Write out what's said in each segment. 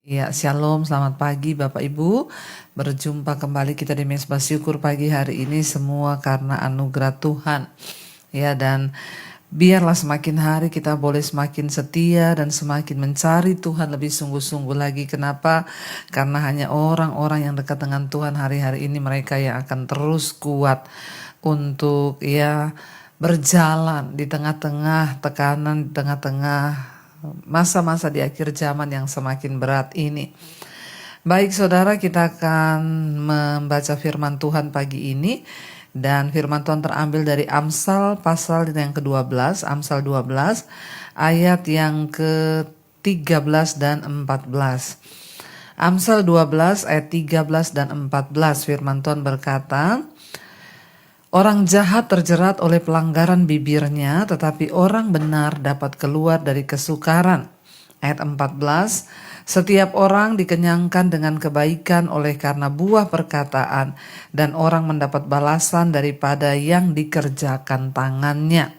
Ya, shalom, selamat pagi Bapak Ibu. Berjumpa kembali kita di Mezbah Syukur pagi hari ini semua karena anugerah Tuhan. Ya, dan biarlah semakin hari kita boleh semakin setia dan semakin mencari Tuhan lebih sungguh-sungguh lagi. Kenapa? Karena hanya orang-orang yang dekat dengan Tuhan hari-hari ini mereka yang akan terus kuat untuk berjalan di tengah-tengah tekanan, di tengah-tengah masa-masa di akhir zaman yang semakin berat ini. Baik saudara, kita akan membaca firman Tuhan pagi ini. Dan firman Tuhan terambil dari Amsal pasal yang ke-12, Amsal 12, ayat yang ke-13 dan 14. Amsal 12 ayat 13 dan 14, firman Tuhan berkata, orang jahat terjerat oleh pelanggaran bibirnya, tetapi orang benar dapat keluar dari kesukaran. Ayat 14, setiap orang dikenyangkan dengan kebaikan oleh karena buah perkataan, dan orang mendapat balasan daripada yang dikerjakan tangannya.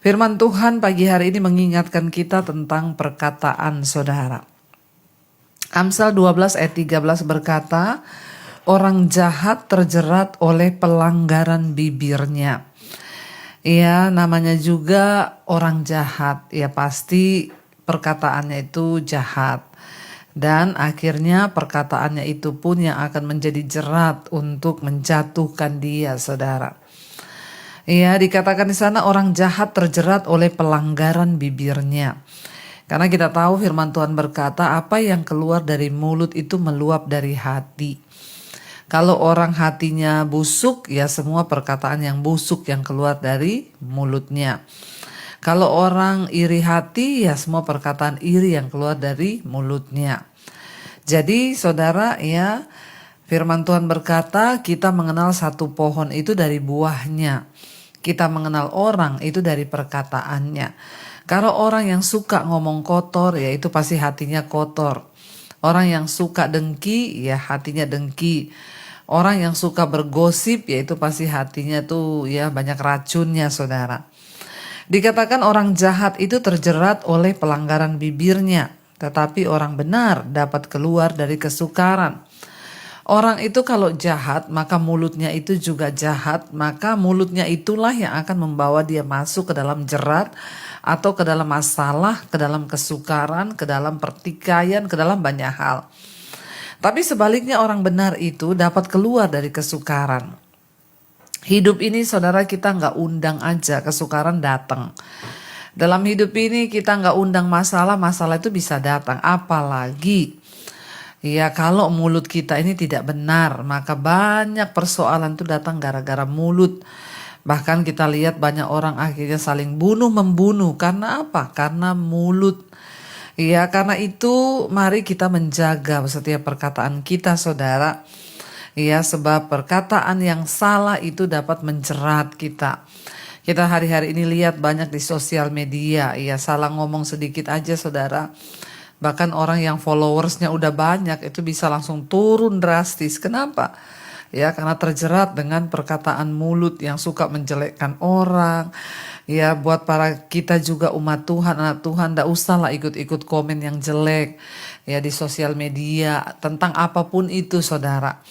Firman Tuhan pagi hari ini mengingatkan kita tentang perkataan saudara. Amsal 12 ayat 13 berkata, orang jahat terjerat oleh pelanggaran bibirnya. Ya, namanya juga orang jahat. Ya, pasti perkataannya itu jahat. Dan akhirnya perkataannya itu pun yang akan menjadi jerat untuk menjatuhkan dia, saudara. Ya, dikatakan di sana orang jahat terjerat oleh pelanggaran bibirnya. Karena kita tahu firman Tuhan berkata, apa yang keluar dari mulut itu meluap dari hati. Kalau orang hatinya busuk, ya semua perkataan yang busuk yang keluar dari mulutnya. Kalau orang iri hati, ya semua perkataan iri yang keluar dari mulutnya. Jadi saudara, ya firman Tuhan berkata, kita mengenal satu pohon itu dari buahnya. Kita mengenal orang itu dari perkataannya. Kalau orang yang suka ngomong kotor, ya itu pasti hatinya kotor. Orang yang suka dengki, ya hatinya dengki. Orang yang suka bergosip, yaitu pasti hatinya tuh ya banyak racunnya, saudara. Dikatakan orang jahat itu terjerat oleh pelanggaran bibirnya, tetapi orang benar dapat keluar dari kesukaran. Orang itu kalau jahat, maka mulutnya itu juga jahat, maka mulutnya itulah yang akan membawa dia masuk ke dalam jerat, atau ke dalam masalah, ke dalam kesukaran, ke dalam pertikaian, ke dalam banyak hal. Tapi sebaliknya orang benar itu dapat keluar dari kesukaran. Hidup ini saudara, kita nggak undang aja kesukaran datang. Dalam hidup ini kita nggak undang masalah, masalah itu bisa datang. Apalagi ya kalau mulut kita ini tidak benar, maka banyak persoalan itu datang gara-gara mulut. Bahkan kita lihat banyak orang akhirnya saling bunuh-membunuh. Karena apa? Karena mulut. Ya, karena itu mari kita menjaga setiap perkataan kita, saudara. Ya, sebab perkataan yang salah itu dapat menjerat kita. Kita hari-hari ini lihat banyak di sosial media, ya salah ngomong sedikit aja, saudara. Bahkan orang yang followersnya udah banyak itu bisa langsung turun drastis. Kenapa? Ya, karena terjerat dengan perkataan mulut yang suka menjelekkan orang. Ya, buat para kita juga umat Tuhan, anak Tuhan, nggak usah lah ikut-ikut komen yang jelek ya di sosial media tentang apapun itu, saudara.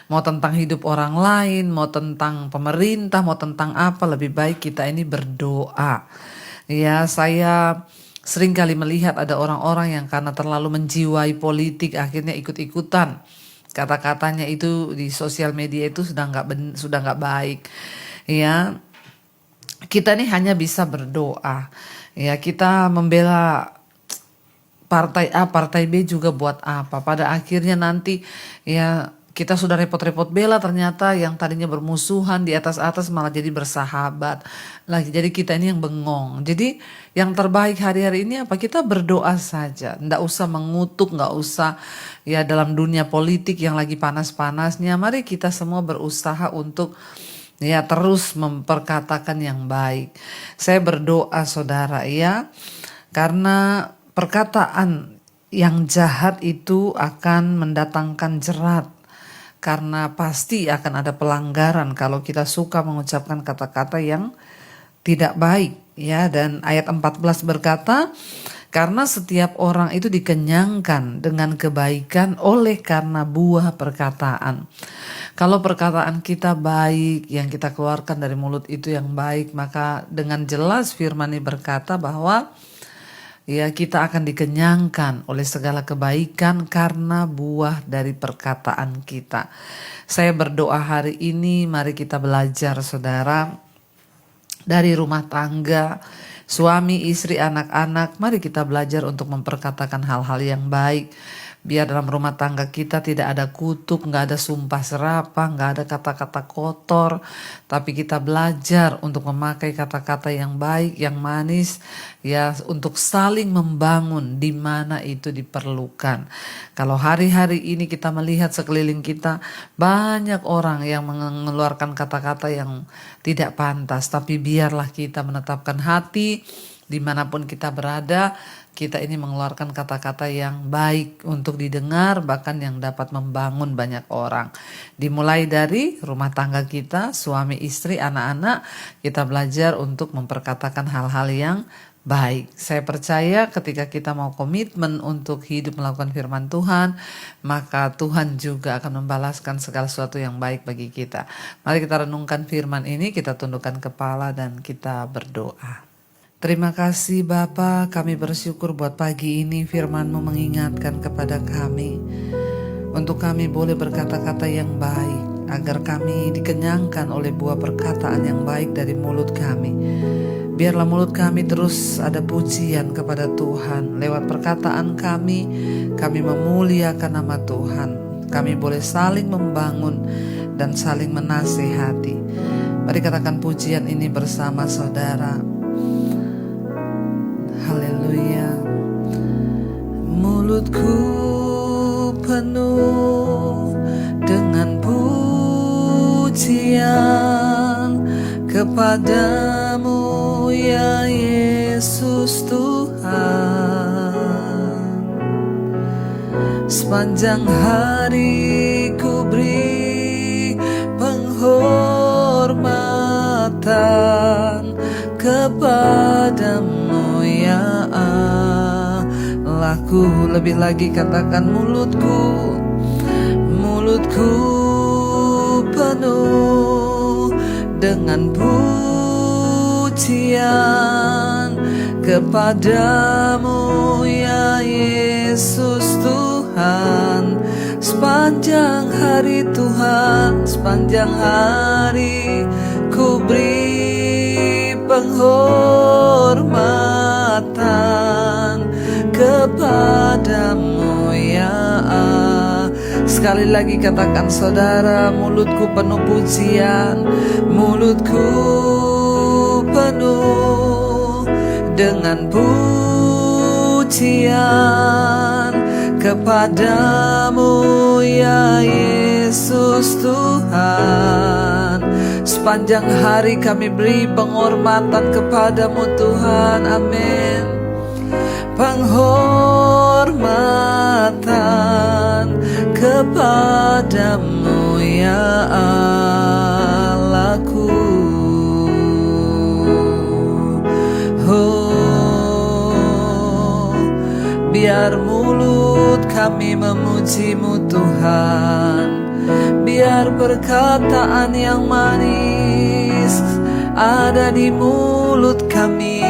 Mau tentang hidup orang lain, mau tentang pemerintah, mau tentang apa, lebih baik kita ini berdoa. Ya, saya sering kali melihat ada orang-orang yang karena terlalu menjiwai politik akhirnya ikut-ikutan. Kata-katanya itu di sosial media itu sudah nggak baik. Ya, kita ini hanya bisa berdoa. Ya, kita membela partai A, partai B juga buat apa? Pada akhirnya nanti ya kita sudah repot-repot bela, ternyata yang tadinya bermusuhan di atas-atas malah jadi bersahabat lagi. Jadi kita ini yang bengong. Jadi yang terbaik hari-hari ini apa? Kita berdoa saja. Nggak usah mengutuk, nggak usah ya dalam dunia politik yang lagi panas-panasnya. Mari kita semua berusaha untuk ya terus memperkatakan yang baik. Saya berdoa saudara ya, karena perkataan yang jahat itu akan mendatangkan jerat. Karena pasti akan ada pelanggaran kalau kita suka mengucapkan kata-kata yang tidak baik ya. Dan ayat 14 berkata, Karena setiap orang itu dikenyangkan dengan kebaikan oleh karena buah perkataan. Kalau perkataan kita baik, yang kita keluarkan dari mulut itu yang baik, maka dengan jelas firman ini berkata bahwa ya kita akan dikenyangkan oleh segala kebaikan karena buah dari perkataan kita. Saya berdoa hari ini, mari kita belajar saudara, dari rumah tangga, suami, istri, anak-anak, mari kita belajar untuk memperkatakan hal-hal yang baik. Biar dalam rumah tangga kita tidak ada kutuk, nggak ada sumpah serapah, nggak ada kata-kata kotor. Tapi kita belajar untuk memakai kata-kata yang baik, yang manis, ya untuk saling membangun di mana itu diperlukan. Kalau hari-hari ini kita melihat sekeliling kita, banyak orang yang mengeluarkan kata-kata yang tidak pantas. Tapi biarlah kita menetapkan hati dimanapun kita berada, kita ini mengeluarkan kata-kata yang baik untuk didengar, bahkan yang dapat membangun banyak orang. Dimulai dari rumah tangga kita, suami, istri, anak-anak, kita belajar untuk memperkatakan hal-hal yang baik. Saya percaya ketika kita mau komitmen untuk hidup melakukan firman Tuhan, maka Tuhan juga akan membalaskan segala sesuatu yang baik bagi kita. Mari kita renungkan firman ini, kita tundukkan kepala dan kita berdoa. Terima kasih Bapa, kami bersyukur buat pagi ini firman-Mu mengingatkan kepada kami untuk kami boleh berkata-kata yang baik, agar kami dikenyangkan oleh buah perkataan yang baik dari mulut kami. Biarlah mulut kami terus ada pujian kepada Tuhan. Lewat perkataan kami memuliakan nama Tuhan. Kami boleh saling membangun dan saling menasehati. Mari katakan pujian ini bersama saudara. Haleluya. Mulutku penuh dengan pujian kepadamu ya Yesus Tuhan. Sepanjang hari ku beri penghormatan kepadamu ya Allahku. Lebih lagi katakan mulutku penuh dengan pujian kepadamu ya Yesus Tuhan. Sepanjang hari Tuhan, sepanjang hari ku beri penghormatan kepadamu ya Allah. Sekali lagi katakan saudara, mulutku penuh pujian, mulutku penuh dengan pujian kepadamu ya Yesus Tuhan. Sepanjang hari kami beri penghormatan kepadamu Tuhan, amin. Penghormatan kepadamu ya Allahku. Oh, biar mulut kami memuji-Mu Tuhan, biar perkataan yang manis ada di mulut kami.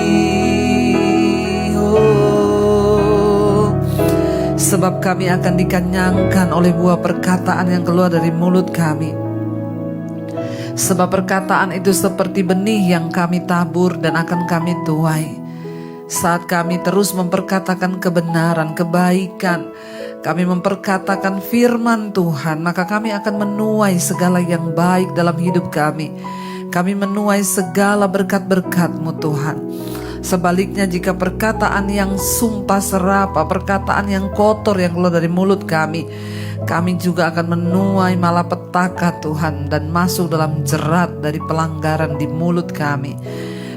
Oh, sebab kami akan dikenyangkan oleh buah perkataan yang keluar dari mulut kami. Sebab perkataan itu seperti benih yang kami tabur dan akan kami tuai. Saat kami terus memperkatakan kebenaran, kebaikan, kami memperkatakan firman Tuhan, maka kami akan menuai segala yang baik dalam hidup kami. Kami menuai segala berkat-berkat-Mu Tuhan. Sebaliknya jika perkataan yang sumpah serapah, perkataan yang kotor yang keluar dari mulut kami juga akan menuai malapetaka Tuhan, dan masuk dalam jerat dari pelanggaran di mulut kami.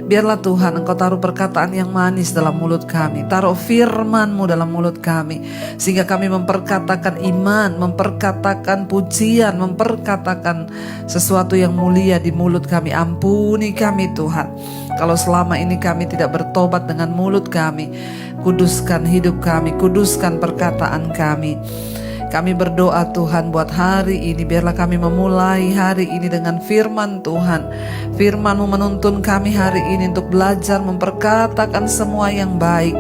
Biarlah Tuhan Engkau taruh perkataan yang manis dalam mulut kami, taruh firman-Mu dalam mulut kami, sehingga kami memperkatakan iman, memperkatakan pujian, memperkatakan sesuatu yang mulia di mulut kami. Ampuni kami Tuhan, kalau selama ini kami tidak bertobat dengan mulut kami, Kuduskan hidup kami, kuduskan perkataan kami. Kami berdoa Tuhan buat hari ini, biarlah kami memulai hari ini dengan firman Tuhan. Firman-Mu menuntun kami hari ini untuk belajar memperkatakan semua yang baik.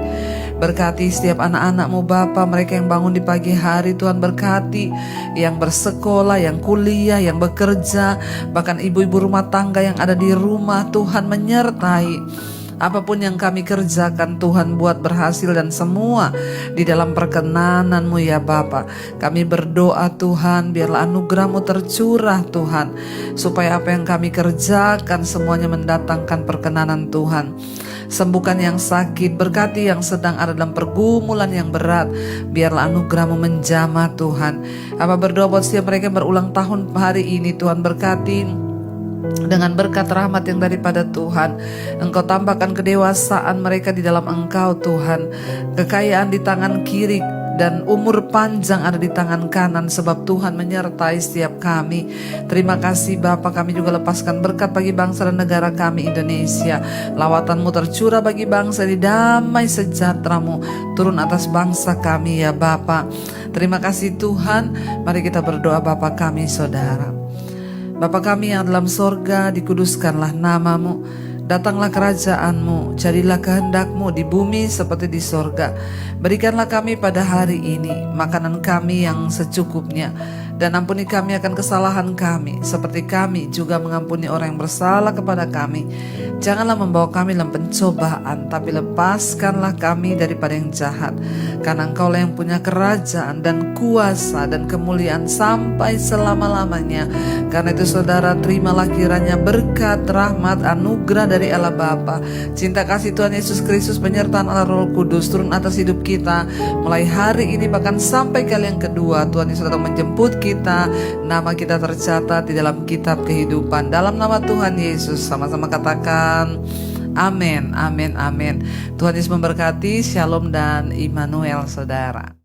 Berkati setiap anak-anak-Mu Bapa, mereka yang bangun di pagi hari, Tuhan berkati, yang bersekolah, yang kuliah, yang bekerja, bahkan ibu-ibu rumah tangga yang ada di rumah, Tuhan menyertai. Apapun yang kami kerjakan, Tuhan buat berhasil dan semua di dalam perkenanan-Mu ya Bapa. Kami berdoa Tuhan, biarlah anugerah-Mu tercurah Tuhan, supaya apa yang kami kerjakan semuanya mendatangkan perkenanan Tuhan. Sembuhkan yang sakit, berkati yang sedang ada dalam pergumulan yang berat. Biarlah anugerah-Mu menjamah Tuhan. Apa berdoa buat setiap mereka yang berulang tahun hari ini, Tuhan berkati dengan berkat rahmat yang daripada Tuhan. Engkau tambahkan kedewasaan mereka di dalam Engkau Tuhan. Kekayaan di tangan kiri dan umur panjang ada di tangan kanan, sebab Tuhan menyertai setiap kami. Terima kasih Bapa, kami juga lepaskan berkat bagi bangsa dan negara kami Indonesia. Lawatan-Mu tercurah bagi bangsa di damai sejahtera-Mu turun atas bangsa kami ya Bapa. Terima kasih Tuhan. Mari kita berdoa. Bapa kami saudara, Bapa kami yang dalam sorga, dikuduskanlah nama-Mu. Datanglah kerajaan-Mu, jadilah kehendak-Mu di bumi seperti di sorga. Berikanlah kami pada hari ini makanan kami yang secukupnya. Dan ampuni kami akan kesalahan kami, seperti kami juga mengampuni orang yang bersalah kepada kami. Janganlah membawa kami dalam pencobaan, tapi lepaskanlah kami daripada yang jahat. Karena Engkau-lah yang punya kerajaan dan kuasa dan kemuliaan sampai selama-lamanya. Karena itu saudara, terimalah kiranya berkat, rahmat, anugerah dari Allah Bapa, cinta kasih Tuhan Yesus Kristus, penyertaan Allah Roh Kudus turun atas hidup kita mulai hari ini bahkan sampai kali yang kedua. Tuhan Yesus datang menjemput kita, nama kita tercatat di dalam kitab kehidupan. Dalam nama Tuhan Yesus sama-sama katakan amin, amin, amin. Tuhan Yesus memberkati. Shalom dan Immanuel saudara.